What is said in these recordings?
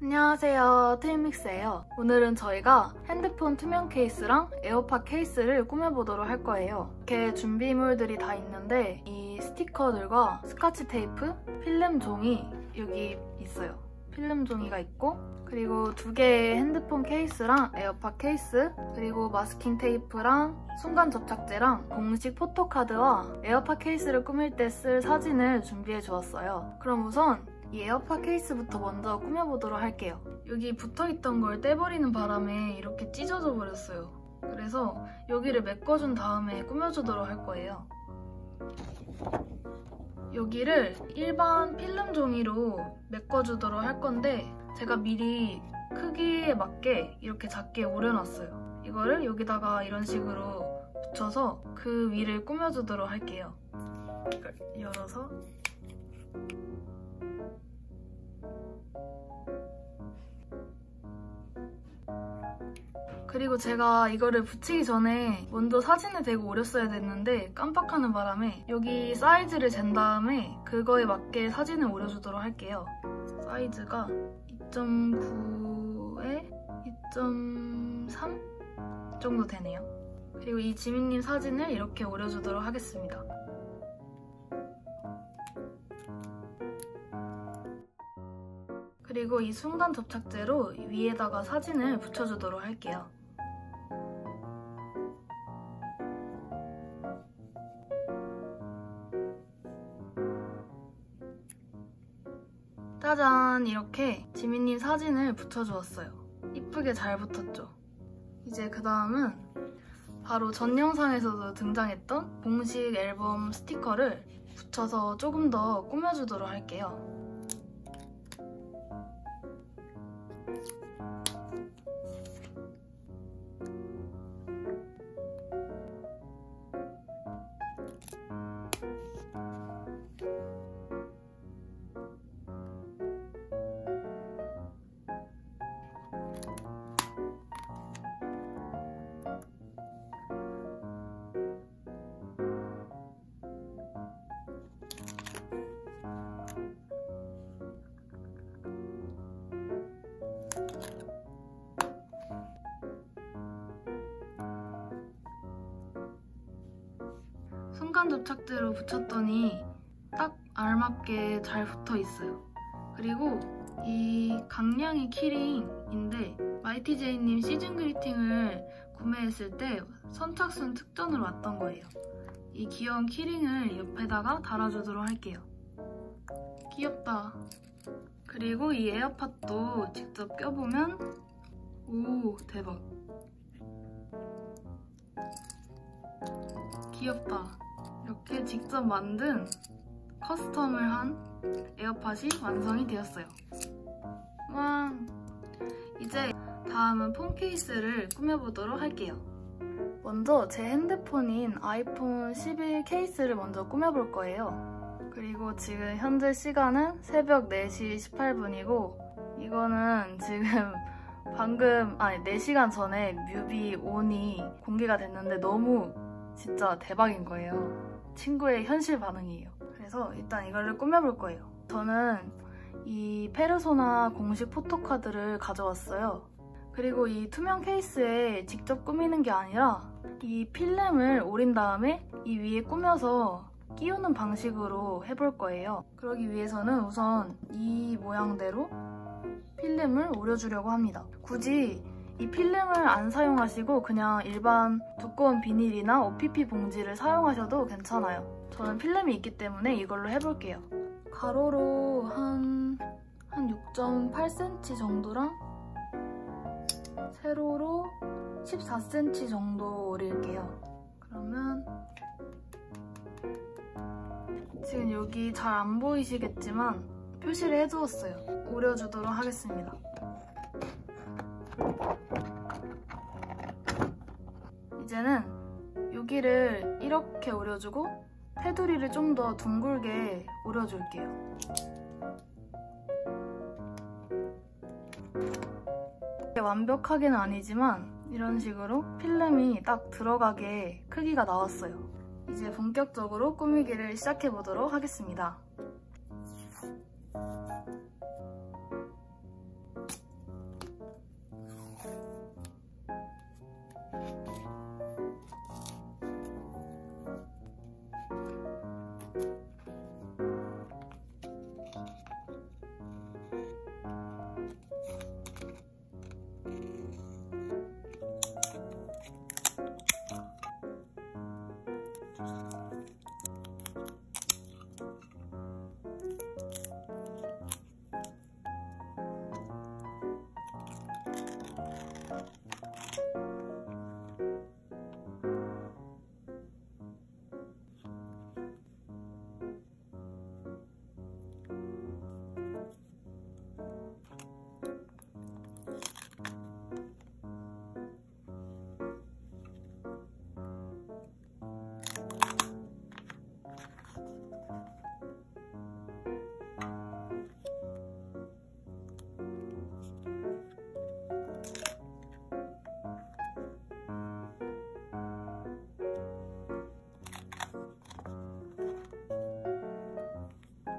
안녕하세요, 트윈믹스예요. 오늘은 저희가 핸드폰 투명 케이스랑 에어팟 케이스를 꾸며보도록 할 거예요. 이렇게 준비물들이 다 있는데 이 스티커들과 스카치 테이프, 필름 종이 여기 있어요. 필름 종이가 있고 그리고 2개의 핸드폰 케이스랑 에어팟 케이스, 그리고 마스킹 테이프랑 순간 접착제랑 공식 포토카드와 에어팟 케이스를 꾸밀 때 쓸 사진을 준비해 주었어요. 그럼 우선 이 에어팟 케이스부터 먼저 꾸며보도록 할게요. 여기 붙어있던 걸 떼버리는 바람에 이렇게 찢어져 버렸어요. 그래서 여기를 메꿔준 다음에 꾸며주도록 할 거예요. 여기를 일반 필름 종이로 메꿔주도록 할 건데 제가 미리 크기에 맞게 이렇게 작게 오려놨어요. 이거를 여기다가 이런 식으로 붙여서 그 위를 꾸며주도록 할게요. 이걸 열어서 그리고 제가 이거를 붙이기 전에 먼저 사진을 대고 오렸어야 됐는데 깜빡하는 바람에 여기 사이즈를 잰 다음에 그거에 맞게 사진을 오려주도록 할게요. 사이즈가 2.9에 2.3 정도 되네요. 그리고 이 지민님 사진을 이렇게 오려주도록 하겠습니다. 그리고 이 순간 접착제로 위에다가 사진을 붙여주도록 할게요. 짜잔! 이렇게 지민님 사진을 붙여주었어요. 이쁘게 잘 붙었죠? 이제 그 다음은 바로 전 영상에서도 등장했던 공식 앨범 스티커를 붙여서 조금 더 꾸며주도록 할게요. 순간 접착제로 붙였더니 딱 알맞게 잘 붙어 있어요. 그리고 이 강량이 키링인데 마이티제이님 시즌 그리팅을 구매했을 때 선착순 특전으로 왔던 거예요. 이 귀여운 키링을 옆에다가 달아주도록 할게요. 귀엽다. 그리고 이 에어팟도 직접 껴보면 오, 대박. 귀엽다. 이렇게 직접 만든 커스텀을 한 에어팟이 완성이 되었어요. 와! 이제 다음은 폰 케이스를 꾸며보도록 할게요. 먼저 제 핸드폰인 아이폰 11 케이스를 먼저 꾸며볼 거예요. 그리고 지금 현재 시간은 새벽 4시 18분이고 이거는 지금 방금 4시간 전에 뮤비 온이 공개가 됐는데 너무 진짜 대박인 거예요. 친구의 현실 반응이에요. 그래서 일단 이걸 꾸며볼 거예요. 저는 이 페르소나 공식 포토카드를 가져왔어요. 그리고 이 투명 케이스에 직접 꾸미는 게 아니라 이 필름을 오린 다음에 이 위에 꾸며서 끼우는 방식으로 해볼 거예요. 그러기 위해서는 우선 이 모양대로 필름을 오려주려고 합니다. 굳이 이 필름을 안 사용하시고 그냥 일반 두꺼운 비닐이나 OPP 봉지를 사용하셔도 괜찮아요. 저는 필름이 있기 때문에 이걸로 해볼게요. 가로로 한 6.8cm 정도랑 세로로 14cm 정도 오릴게요. 그러면 지금 여기 잘 안 보이시겠지만 표시를 해두었어요. 오려주도록 하겠습니다. 이제는 여기를 이렇게 오려주고 테두리를 좀 더 둥글게 오려줄게요. 완벽하게는 아니지만 이런 식으로 필름이 딱 들어가게 크기가 나왔어요. 이제 본격적으로 꾸미기를 시작해보도록 하겠습니다.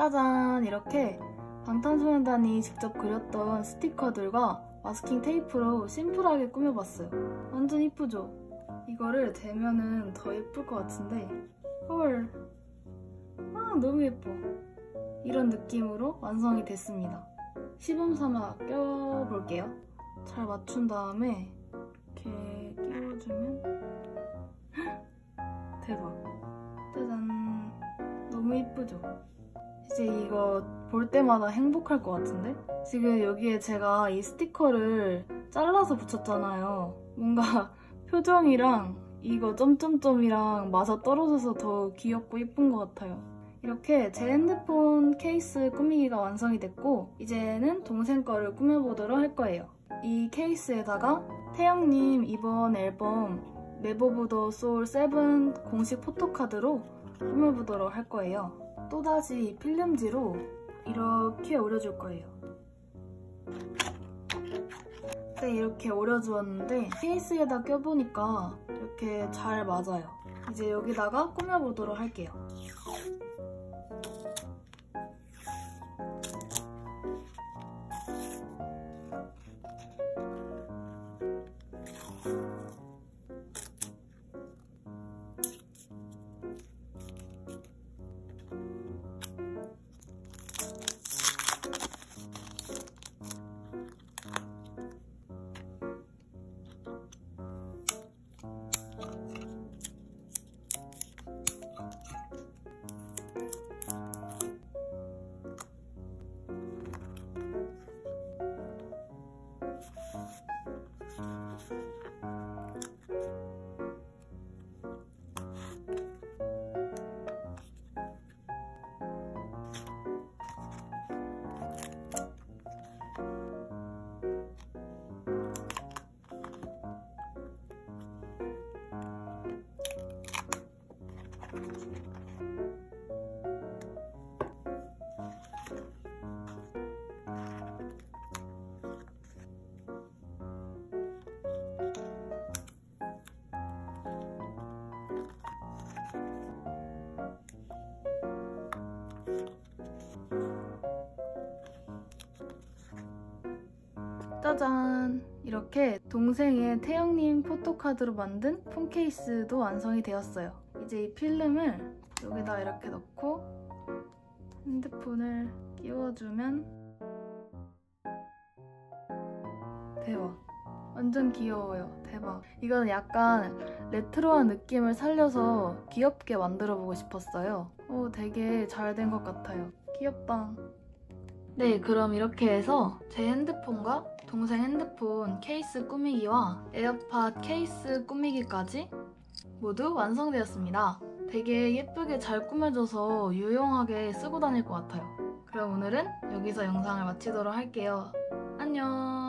짜잔! 이렇게 방탄소년단이 직접 그렸던 스티커들과 마스킹 테이프로 심플하게 꾸며봤어요. 완전 이쁘죠? 이거를 대면은 더 예쁠 것 같은데 헐, 아 너무 예뻐. 이런 느낌으로 완성이 됐습니다. 시범삼아 껴볼게요. 잘 맞춘 다음에 이렇게 끼워주면 대박. 짜잔. 너무 이쁘죠? 이제 이거 볼 때마다 행복할 것 같은데? 지금 여기에 제가 이 스티커를 잘라서 붙였잖아요. 뭔가 표정이랑 이거 점점점이랑 맞아떨어져서 더 귀엽고 예쁜 것 같아요. 이렇게 제 핸드폰 케이스 꾸미기가 완성이 됐고 이제는 동생 거를 꾸며보도록 할 거예요. 이 케이스에다가 태영님 이번 앨범 맵 오브 더 소울 7 공식 포토카드로 꾸며보도록 할 거예요. 또다시 필름지로 이렇게 오려줄 거예요. 네, 이렇게 오려주었는데 케이스에다 껴보니까 이렇게 잘 맞아요. 이제 여기다가 꾸며보도록 할게요. 짜잔! 이렇게 동생의 태영님 포토카드로 만든 폰 케이스도 완성이 되었어요. 이제 이 필름을 여기다 이렇게 넣고 핸드폰을 끼워주면 대박! 완전 귀여워요. 대박! 이거는 약간 레트로한 느낌을 살려서 귀엽게 만들어보고 싶었어요. 오, 되게 잘 된 것 같아요. 귀엽다. 네, 그럼 이렇게 해서 제 핸드폰과 동생 핸드폰 케이스 꾸미기와 에어팟 케이스 꾸미기까지 모두 완성되었습니다. 되게 예쁘게 잘 꾸며져서 유용하게 쓰고 다닐 것 같아요. 그럼 오늘은 여기서 영상을 마치도록 할게요. 안녕!